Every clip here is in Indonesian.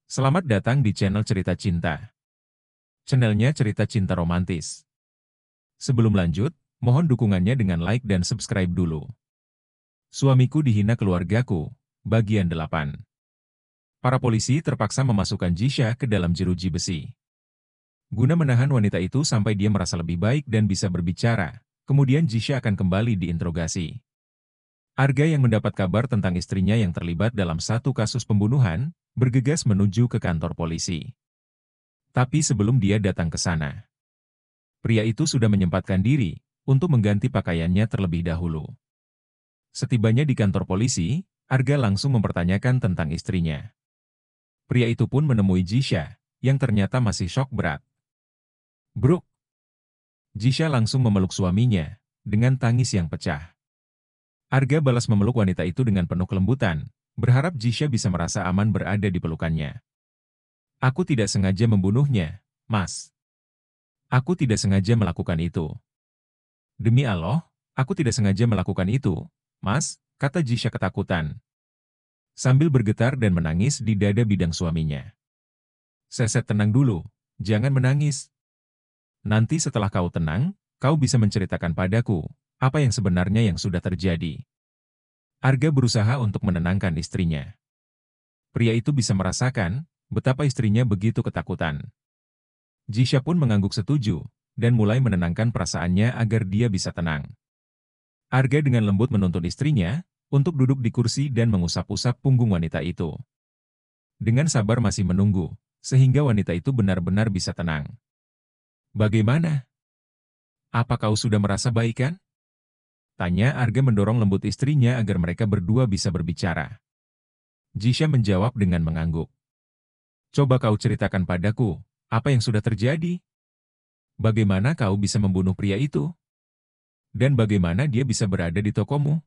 Selamat datang di channel Cerita Cinta. Channelnya cerita cinta romantis. Sebelum lanjut, mohon dukungannya dengan like dan subscribe dulu. Suamiku dihina keluargaku, bagian 8. Para polisi terpaksa memasukkan Jisha ke dalam jeruji besi. Guna menahan wanita itu sampai dia merasa lebih baik dan bisa berbicara, kemudian Jisha akan kembali diinterogasi. Arga yang mendapat kabar tentang istrinya yang terlibat dalam satu kasus pembunuhan, bergegas menuju ke kantor polisi. Tapi sebelum dia datang ke sana, pria itu sudah menyempatkan diri untuk mengganti pakaiannya terlebih dahulu. Setibanya di kantor polisi, Arga langsung mempertanyakan tentang istrinya. Pria itu pun menemui Jisha, yang ternyata masih syok berat. "Brooke." Jisha langsung memeluk suaminya, dengan tangis yang pecah. Arga balas memeluk wanita itu dengan penuh kelembutan, berharap Jisha bisa merasa aman berada di pelukannya. "Aku tidak sengaja membunuhnya, Mas. Aku tidak sengaja melakukan itu." "Demi Allah, aku tidak sengaja melakukan itu, Mas," kata Jisha ketakutan, sambil bergetar dan menangis di dada bidang suaminya. "Seset, tenang dulu, jangan menangis. Nanti setelah kau tenang, kau bisa menceritakan padaku apa yang sebenarnya yang sudah terjadi." Arga berusaha untuk menenangkan istrinya. Pria itu bisa merasakan betapa istrinya begitu ketakutan. Jisha pun mengangguk setuju, dan mulai menenangkan perasaannya agar dia bisa tenang. Arga dengan lembut menuntun istrinya untuk duduk di kursi dan mengusap-usap punggung wanita itu. Dengan sabar masih menunggu, sehingga wanita itu benar-benar bisa tenang. "Bagaimana? Apa kau sudah merasa baikan?" tanya Arga mendorong lembut istrinya agar mereka berdua bisa berbicara. Jisha menjawab dengan mengangguk. "Coba kau ceritakan padaku, apa yang sudah terjadi? Bagaimana kau bisa membunuh pria itu? Dan bagaimana dia bisa berada di tokomu?"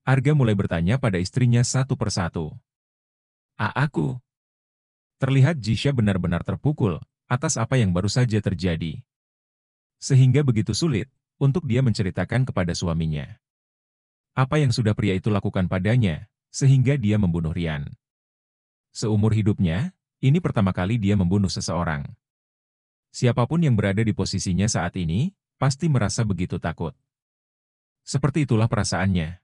Arga mulai bertanya pada istrinya satu persatu. Aku." Terlihat Jisha benar-benar terpukul atas apa yang baru saja terjadi. Sehingga begitu sulit untuk dia menceritakan kepada suaminya apa yang sudah pria itu lakukan padanya, sehingga dia membunuh Rian. Seumur hidupnya, ini pertama kali dia membunuh seseorang. Siapapun yang berada di posisinya saat ini, pasti merasa begitu takut. Seperti itulah perasaannya.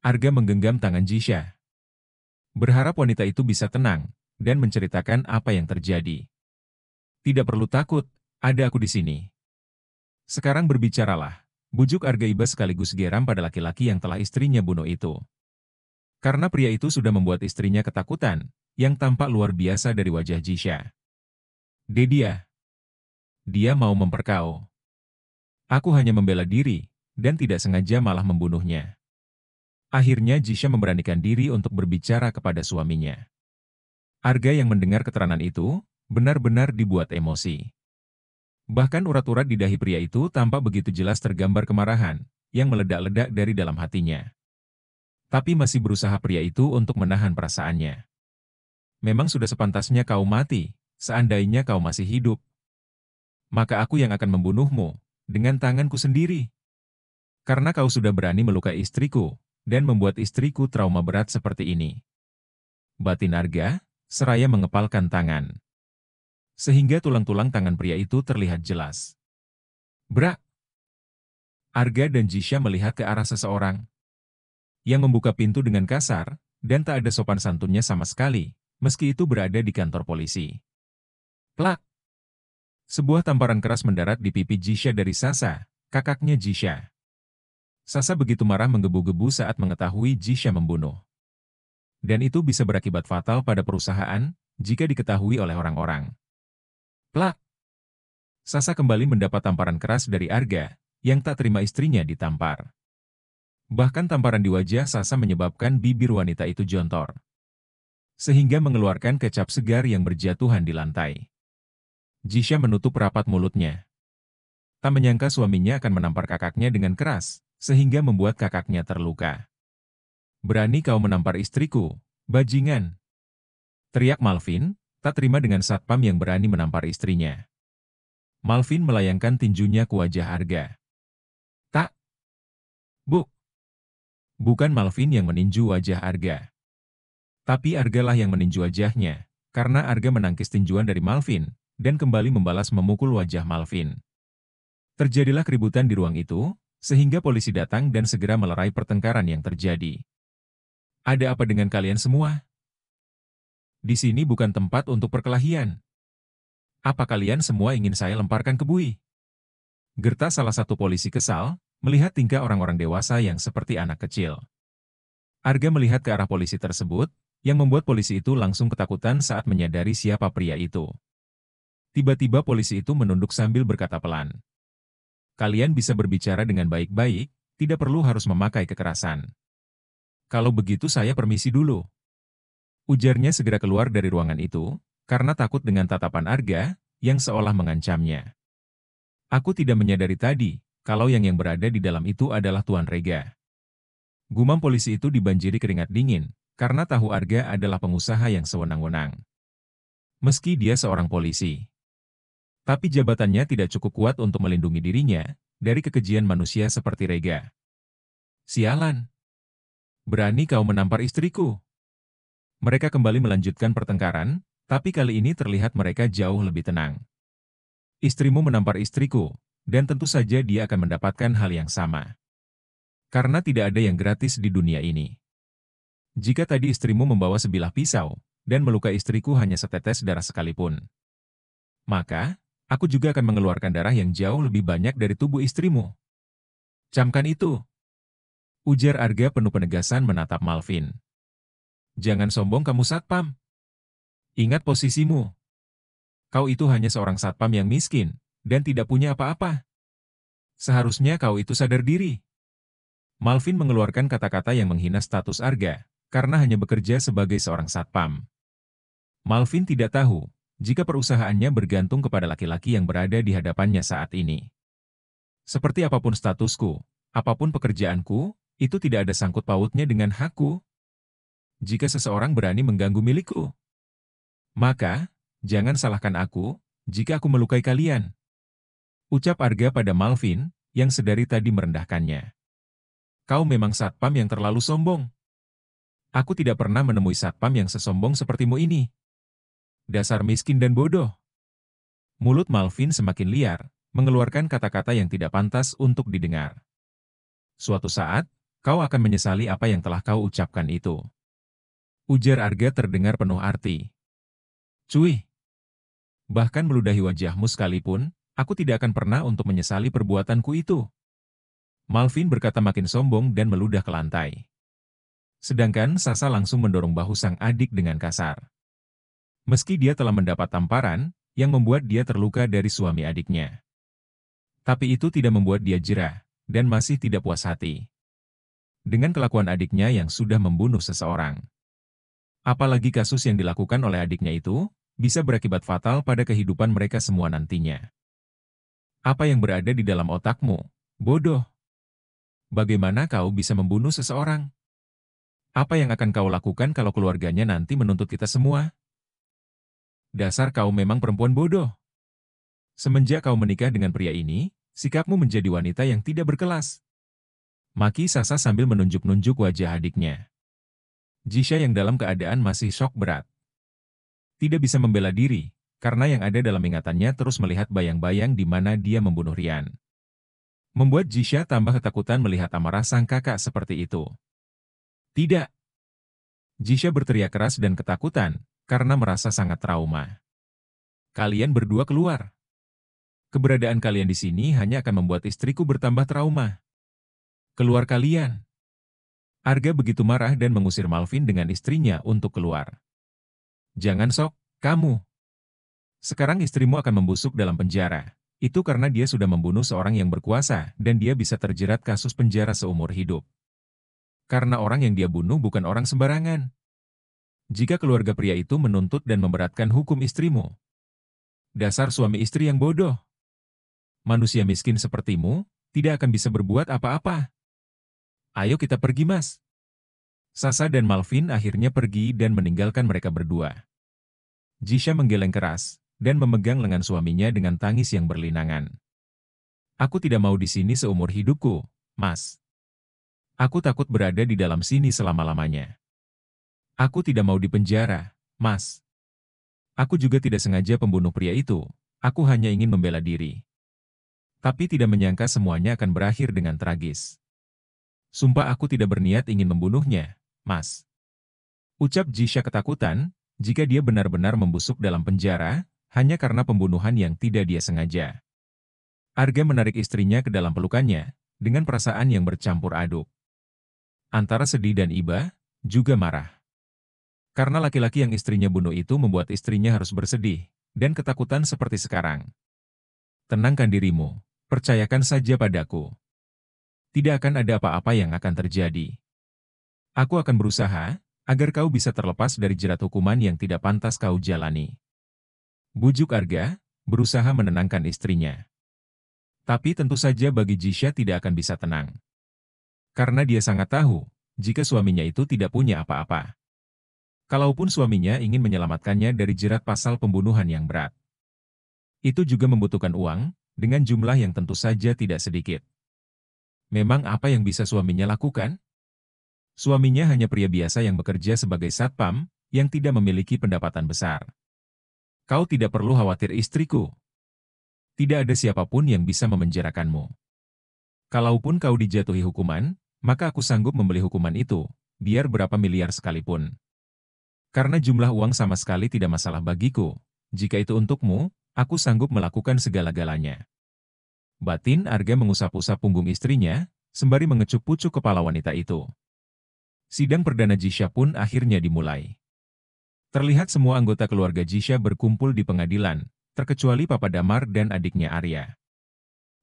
Arga menggenggam tangan Jisha, berharap wanita itu bisa tenang dan menceritakan apa yang terjadi. "Tidak perlu takut, ada aku di sini. Sekarang berbicaralah," bujuk Arga iba sekaligus geram pada laki-laki yang telah istrinya bunuh itu. Karena pria itu sudah membuat istrinya ketakutan, yang tampak luar biasa dari wajah Jisha. Dia mau memperkau. Aku hanya membela diri, dan tidak sengaja malah membunuhnya." Akhirnya Jisha memberanikan diri untuk berbicara kepada suaminya. Arga yang mendengar keterangan itu, benar-benar dibuat emosi. Bahkan urat-urat di dahi pria itu tampak begitu jelas tergambar kemarahan, yang meledak-ledak dari dalam hatinya. Tapi masih berusaha pria itu untuk menahan perasaannya. "Memang sudah sepantasnya kau mati, seandainya kau masih hidup. Maka aku yang akan membunuhmu, dengan tanganku sendiri. Karena kau sudah berani melukai istriku, dan membuat istriku trauma berat seperti ini." Batin Arga, seraya mengepalkan tangan. Sehingga tulang-tulang tangan pria itu terlihat jelas. Brak! Arga dan Jisha melihat ke arah seseorang yang membuka pintu dengan kasar, dan tak ada sopan santunnya sama sekali, meski itu berada di kantor polisi. Plak! Sebuah tamparan keras mendarat di pipi Jisha dari Sasa, kakaknya Jisha. Sasa begitu marah menggebu-gebu saat mengetahui Jisha membunuh. Dan itu bisa berakibat fatal pada perusahaan, jika diketahui oleh orang-orang. Plak! Sasa kembali mendapat tamparan keras dari Arga, yang tak terima istrinya ditampar. Bahkan tamparan di wajah Sasa menyebabkan bibir wanita itu jontor, sehingga mengeluarkan kecap segar yang berjatuhan di lantai. Jisha menutup rapat mulutnya. Tak menyangka suaminya akan menampar kakaknya dengan keras, sehingga membuat kakaknya terluka. "Berani kau menampar istriku, bajingan!" teriak Malvin, tak terima dengan satpam yang berani menampar istrinya. Malvin melayangkan tinjunya ke wajah Arga. "Tak! Bu!" Bukan Malvin yang meninju wajah Arga, tapi Argalah yang meninju wajahnya, karena Arga menangkis tinjuan dari Malvin, dan kembali membalas memukul wajah Malvin. Terjadilah keributan di ruang itu, sehingga polisi datang dan segera melerai pertengkaran yang terjadi. Ada apa dengan kalian semua? Di sini bukan tempat untuk perkelahian. Apa kalian semua ingin saya lemparkan ke bui? Gerta salah satu polisi kesal, melihat tingkah orang-orang dewasa yang seperti anak kecil. Arga melihat ke arah polisi tersebut, yang membuat polisi itu langsung ketakutan saat menyadari siapa pria itu. Tiba-tiba polisi itu menunduk sambil berkata pelan. Kalian bisa berbicara dengan baik-baik, tidak perlu harus memakai kekerasan. Kalau begitu saya permisi dulu. Ujarnya segera keluar dari ruangan itu, karena takut dengan tatapan Arga, yang seolah mengancamnya. Aku tidak menyadari tadi, kalau yang berada di dalam itu adalah Tuan Rega. Gumam polisi itu dibanjiri keringat dingin, karena tahu Arga adalah pengusaha yang sewenang-wenang. Meski dia seorang polisi. Tapi jabatannya tidak cukup kuat untuk melindungi dirinya, dari kekejian manusia seperti Rega. Sialan! Berani kau menampar istriku? Mereka kembali melanjutkan pertengkaran, tapi kali ini terlihat mereka jauh lebih tenang. Istrimu menampar istriku, dan tentu saja dia akan mendapatkan hal yang sama. Karena tidak ada yang gratis di dunia ini. Jika tadi istrimu membawa sebilah pisau, dan melukai istriku hanya setetes darah sekalipun, maka, aku juga akan mengeluarkan darah yang jauh lebih banyak dari tubuh istrimu. Camkan itu! Ujar Arga penuh penegasan menatap Malvin. Jangan sombong kamu satpam. Ingat posisimu. Kau itu hanya seorang satpam yang miskin, dan tidak punya apa-apa. Seharusnya kau itu sadar diri. Malvin mengeluarkan kata-kata yang menghina status Arga, karena hanya bekerja sebagai seorang satpam. Malvin tidak tahu, jika perusahaannya bergantung kepada laki-laki yang berada di hadapannya saat ini. Seperti apapun statusku, apapun pekerjaanku, itu tidak ada sangkut pautnya dengan hakku. Jika seseorang berani mengganggu milikku, maka, jangan salahkan aku, jika aku melukai kalian. Ucap Arga pada Malvin, yang sedari tadi merendahkannya. Kau memang satpam yang terlalu sombong. Aku tidak pernah menemui satpam yang sesombong sepertimu ini. Dasar miskin dan bodoh. Mulut Malvin semakin liar, mengeluarkan kata-kata yang tidak pantas untuk didengar. Suatu saat, kau akan menyesali apa yang telah kau ucapkan itu. Ujar Arga terdengar penuh arti. Cuy! Bahkan meludahi wajahmu sekalipun, aku tidak akan pernah untuk menyesali perbuatanku itu. Malvin berkata makin sombong dan meludah ke lantai. Sedangkan Sasa langsung mendorong bahu sang adik dengan kasar. Meski dia telah mendapat tamparan, yang membuat dia terluka dari suami adiknya. Tapi itu tidak membuat dia jerah, dan masih tidak puas hati. Dengan kelakuan adiknya yang sudah membunuh seseorang. Apalagi kasus yang dilakukan oleh adiknya itu, bisa berakibat fatal pada kehidupan mereka semua nantinya. Apa yang berada di dalam otakmu? Bodoh. Bagaimana kau bisa membunuh seseorang? Apa yang akan kau lakukan kalau keluarganya nanti menuntut kita semua? Dasar kau memang perempuan bodoh. Semenjak kau menikah dengan pria ini, sikapmu menjadi wanita yang tidak berkelas. Maki Sasa sambil menunjuk-nunjuk wajah adiknya. Jisha yang dalam keadaan masih syok berat. Tidak bisa membela diri, karena yang ada dalam ingatannya terus melihat bayang-bayang di mana dia membunuh Rian. Membuat Jisha tambah ketakutan melihat amarah sang kakak seperti itu. Tidak! Jisha berteriak keras dan ketakutan, karena merasa sangat trauma. Kalian berdua keluar. Keberadaan kalian di sini hanya akan membuat istriku bertambah trauma. Keluar kalian! Arga begitu marah dan mengusir Malvin dengan istrinya untuk keluar. Jangan sok, kamu. Sekarang istrimu akan membusuk dalam penjara. Itu karena dia sudah membunuh seorang yang berkuasa dan dia bisa terjerat kasus penjara seumur hidup. Karena orang yang dia bunuh bukan orang sembarangan. Jika keluarga pria itu menuntut dan memberatkan hukum istrimu. Dasar suami istri yang bodoh. Manusia miskin sepertimu, tidak akan bisa berbuat apa-apa. Ayo kita pergi, Mas. Sasa dan Malvin akhirnya pergi dan meninggalkan mereka berdua. Jisha menggeleng keras, dan memegang lengan suaminya dengan tangis yang berlinangan. Aku tidak mau di sini seumur hidupku, Mas. Aku takut berada di dalam sini selama-lamanya. Aku tidak mau di penjara, Mas. Aku juga tidak sengaja pembunuh pria itu. Aku hanya ingin membela diri. Tapi tidak menyangka semuanya akan berakhir dengan tragis. Sumpah aku tidak berniat ingin membunuhnya, Mas. Ucap Jisha ketakutan, jika dia benar-benar membusuk dalam penjara, hanya karena pembunuhan yang tidak dia sengaja. Arga menarik istrinya ke dalam pelukannya, dengan perasaan yang bercampur aduk. Antara sedih dan iba, juga marah. Karena laki-laki yang istrinya bunuh itu membuat istrinya harus bersedih, dan ketakutan seperti sekarang. Tenangkan dirimu, percayakan saja padaku. Tidak akan ada apa-apa yang akan terjadi. Aku akan berusaha, agar kau bisa terlepas dari jerat hukuman yang tidak pantas kau jalani. Bujuk Arga, berusaha menenangkan istrinya. Tapi tentu saja bagi Jisha tidak akan bisa tenang. Karena dia sangat tahu, jika suaminya itu tidak punya apa-apa. Kalaupun suaminya ingin menyelamatkannya dari jerat pasal pembunuhan yang berat. Itu juga membutuhkan uang, dengan jumlah yang tentu saja tidak sedikit. Memang apa yang bisa suaminya lakukan? Suaminya hanya pria biasa yang bekerja sebagai satpam, yang tidak memiliki pendapatan besar. Kau tidak perlu khawatir istriku. Tidak ada siapapun yang bisa memenjarakanmu. Kalaupun kau dijatuhi hukuman, maka aku sanggup membeli hukuman itu, biar berapa miliar sekalipun. Karena jumlah uang sama sekali tidak masalah bagiku. Jika itu untukmu, aku sanggup melakukan segala-galanya. Batin Arga mengusap-usap punggung istrinya, sembari mengecup-pucuk kepala wanita itu. Sidang perdana Jisha pun akhirnya dimulai. Terlihat semua anggota keluarga Jisha berkumpul di pengadilan, terkecuali Papa Damar dan adiknya Arya.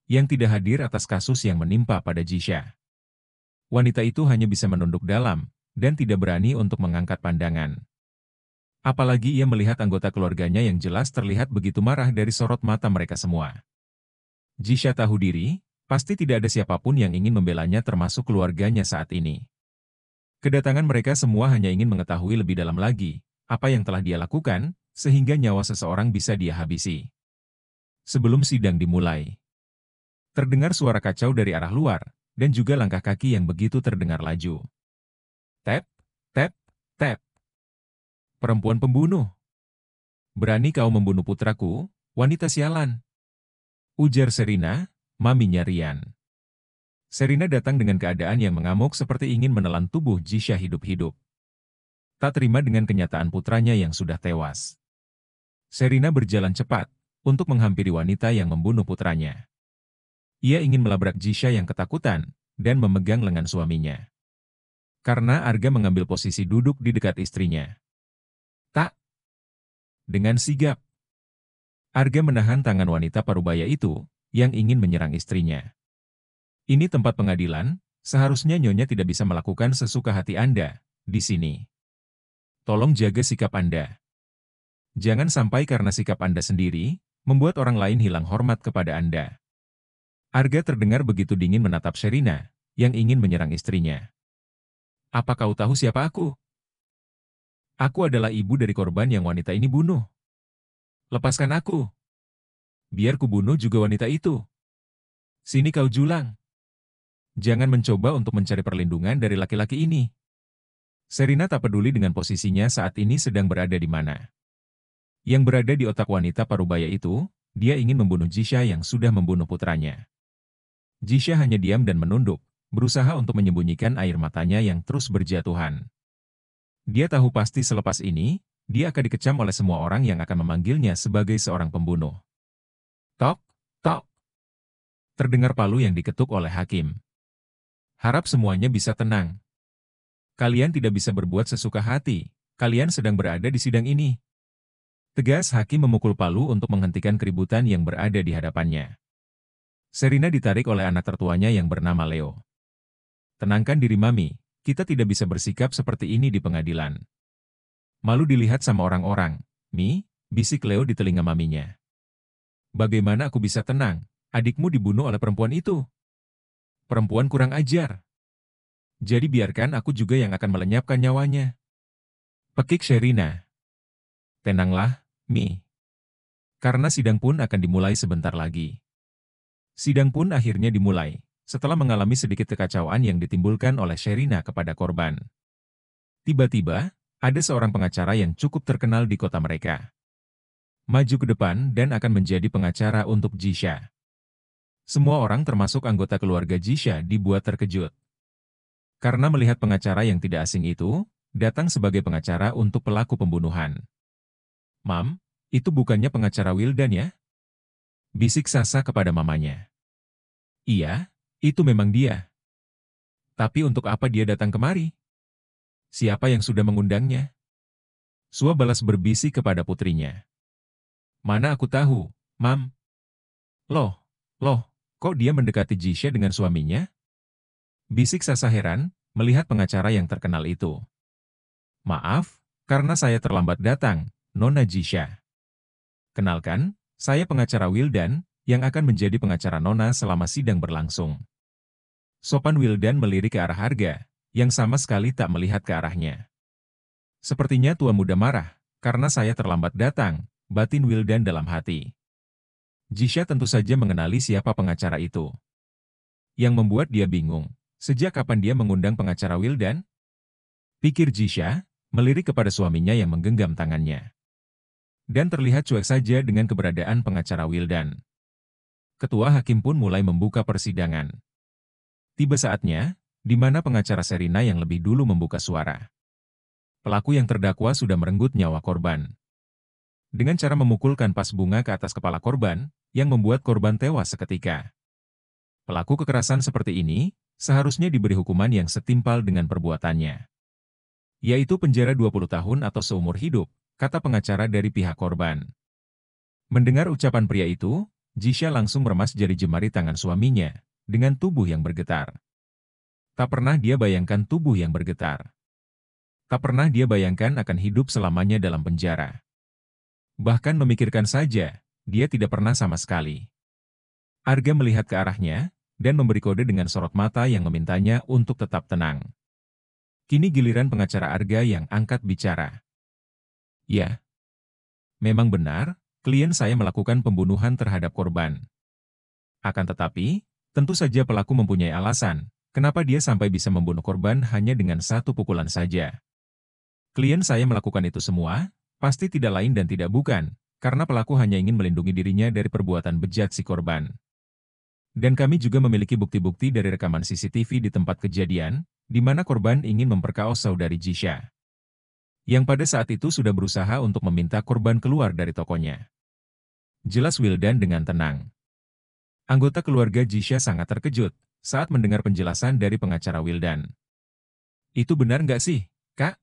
Yang tidak hadir atas kasus yang menimpa pada Jisha. Wanita itu hanya bisa menunduk dalam, dan tidak berani untuk mengangkat pandangan. Apalagi ia melihat anggota keluarganya yang jelas terlihat begitu marah dari sorot mata mereka semua. Jisha tahu diri, pasti tidak ada siapapun yang ingin membelanya termasuk keluarganya saat ini. Kedatangan mereka semua hanya ingin mengetahui lebih dalam lagi, apa yang telah dia lakukan, sehingga nyawa seseorang bisa dia habisi. Sebelum sidang dimulai, terdengar suara kacau dari arah luar, dan juga langkah kaki yang begitu terdengar laju. Tap, tap, tap. Perempuan pembunuh. Berani kau membunuh putraku, wanita sialan. Ujar Serina, maminya Rian. Serina datang dengan keadaan yang mengamuk seperti ingin menelan tubuh Jisha hidup-hidup. Tak terima dengan kenyataan putranya yang sudah tewas. Serina berjalan cepat, untuk menghampiri wanita yang membunuh putranya. Ia ingin melabrak Jisha yang ketakutan, dan memegang lengan suaminya. Karena Arga mengambil posisi duduk di dekat istrinya. Tak. Dengan sigap, Arga menahan tangan wanita parubaya itu, yang ingin menyerang istrinya. Ini tempat pengadilan, seharusnya Nyonya tidak bisa melakukan sesuka hati Anda, di sini. Tolong jaga sikap Anda. Jangan sampai karena sikap Anda sendiri, membuat orang lain hilang hormat kepada Anda. Arga terdengar begitu dingin menatap Sherina, yang ingin menyerang istrinya. Apa kau tahu siapa aku? Aku adalah ibu dari korban yang wanita ini bunuh. Lepaskan aku. Biar ku bunuh juga wanita itu. Sini kau julang. Jangan mencoba untuk mencari perlindungan dari laki-laki ini. Sherina tak peduli dengan posisinya saat ini sedang berada di mana. Yang berada di otak wanita parubaya itu, dia ingin membunuh Jisha yang sudah membunuh putranya. Jisha hanya diam dan menunduk, berusaha untuk menyembunyikan air matanya yang terus berjatuhan. Dia tahu pasti selepas ini, dia akan dikecam oleh semua orang yang akan memanggilnya sebagai seorang pembunuh. Tok, tok. Terdengar palu yang diketuk oleh hakim. Harap semuanya bisa tenang. Kalian tidak bisa berbuat sesuka hati, kalian sedang berada di sidang ini. Tegas hakim memukul palu untuk menghentikan keributan yang berada di hadapannya. Sherina ditarik oleh anak tertuanya yang bernama Leo. Tenangkan diri Mami, kita tidak bisa bersikap seperti ini di pengadilan. Malu dilihat sama orang-orang, Mi, bisik Leo di telinga maminya. Bagaimana aku bisa tenang? Adikmu dibunuh oleh perempuan itu. Perempuan kurang ajar. Jadi biarkan aku juga yang akan melenyapkan nyawanya. Pekik Sherina. Tenanglah, Mi. Karena sidang pun akan dimulai sebentar lagi. Sidang pun akhirnya dimulai, setelah mengalami sedikit kekacauan yang ditimbulkan oleh Sherina kepada korban. Tiba-tiba, ada seorang pengacara yang cukup terkenal di kota mereka. maju ke depan dan akan menjadi pengacara untuk Jisha. Semua orang termasuk anggota keluarga Jisha dibuat terkejut. Karena melihat pengacara yang tidak asing itu, datang sebagai pengacara untuk pelaku pembunuhan. "Mam, itu bukannya pengacara Wildan ya?" bisik Sasa kepada mamanya. "Iya, itu memang dia. Tapi untuk apa dia datang kemari? Siapa yang sudah mengundangnya?" Sua balas berbisik kepada putrinya. "Mana aku tahu, Mam." Loh, kok dia mendekati Jisha dengan suaminya?" bisik Sasa heran, melihat pengacara yang terkenal itu. "Maaf, karena saya terlambat datang, Nona Jisha. Kenalkan, saya pengacara Wildan, yang akan menjadi pengacara Nona selama sidang berlangsung." Sopan Wildan melirik ke arah Arga, yang sama sekali tak melihat ke arahnya. "Sepertinya tua muda marah, karena saya terlambat datang," batin Wildan dalam hati. Jisha tentu saja mengenali siapa pengacara itu. Yang membuat dia bingung, sejak kapan dia mengundang pengacara Wildan? Pikir Jisha, melirik kepada suaminya yang menggenggam tangannya. Dan terlihat cuek saja dengan keberadaan pengacara Wildan. Ketua hakim pun mulai membuka persidangan. Tiba saatnya, di mana pengacara Serina yang lebih dulu membuka suara. Pelaku yang terdakwa sudah merenggut nyawa korban. Dengan cara memukulkan pas bunga ke atas kepala korban, yang membuat korban tewas seketika. Pelaku kekerasan seperti ini, seharusnya diberi hukuman yang setimpal dengan perbuatannya. Yaitu penjara 20 tahun atau seumur hidup, kata pengacara dari pihak korban. Mendengar ucapan pria itu, Jisha langsung meremas jari jemari tangan suaminya, dengan tubuh yang bergetar. Tak pernah dia bayangkan tubuh yang bergetar. Tak pernah dia bayangkan akan hidup selamanya dalam penjara. Bahkan memikirkan saja, dia tidak pernah sama sekali. Arga melihat ke arahnya, dan memberi kode dengan sorot mata yang memintanya untuk tetap tenang. Kini giliran pengacara Arga yang angkat bicara. "Ya, memang benar, klien saya melakukan pembunuhan terhadap korban. Akan tetapi, tentu saja pelaku mempunyai alasan, kenapa dia sampai bisa membunuh korban hanya dengan satu pukulan saja. Klien saya melakukan itu semua, pasti tidak lain dan tidak bukan, karena pelaku hanya ingin melindungi dirinya dari perbuatan bejat si korban. Dan kami juga memiliki bukti-bukti dari rekaman CCTV di tempat kejadian, di mana korban ingin memperkaos saudari Jisha. Yang pada saat itu sudah berusaha untuk meminta korban keluar dari tokonya." Jelas Wildan dengan tenang. Anggota keluarga Jisha sangat terkejut saat mendengar penjelasan dari pengacara Wildan. "Itu benar nggak sih, Kak?"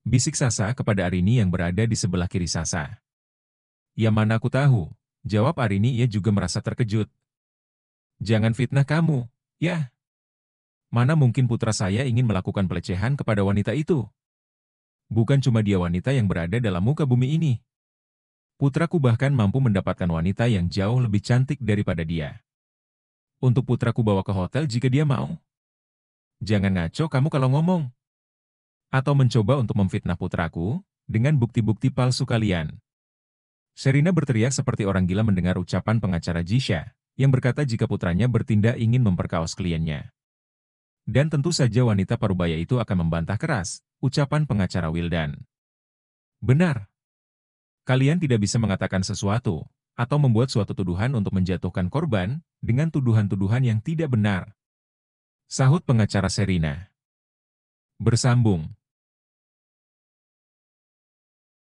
bisik Sasa kepada Arini yang berada di sebelah kiri Sasa. "Ya mana aku tahu," jawab Arini. Ia juga merasa terkejut. "Jangan fitnah kamu, ya. Mana mungkin putra saya ingin melakukan pelecehan kepada wanita itu? Bukan cuma dia wanita yang berada dalam muka bumi ini. Putraku bahkan mampu mendapatkan wanita yang jauh lebih cantik daripada dia. Untuk putraku bawa ke hotel jika dia mau. Jangan ngaco kamu kalau ngomong. Atau mencoba untuk memfitnah putraku, dengan bukti-bukti palsu kalian." Serina berteriak seperti orang gila mendengar ucapan pengacara Jisha, yang berkata jika putranya bertindak ingin memperkaos kliennya. Dan tentu saja wanita parubaya itu akan membantah keras, ucapan pengacara Wildan. "Benar. Kalian tidak bisa mengatakan sesuatu, atau membuat suatu tuduhan untuk menjatuhkan korban, dengan tuduhan-tuduhan yang tidak benar," sahut pengacara Serina. Bersambung.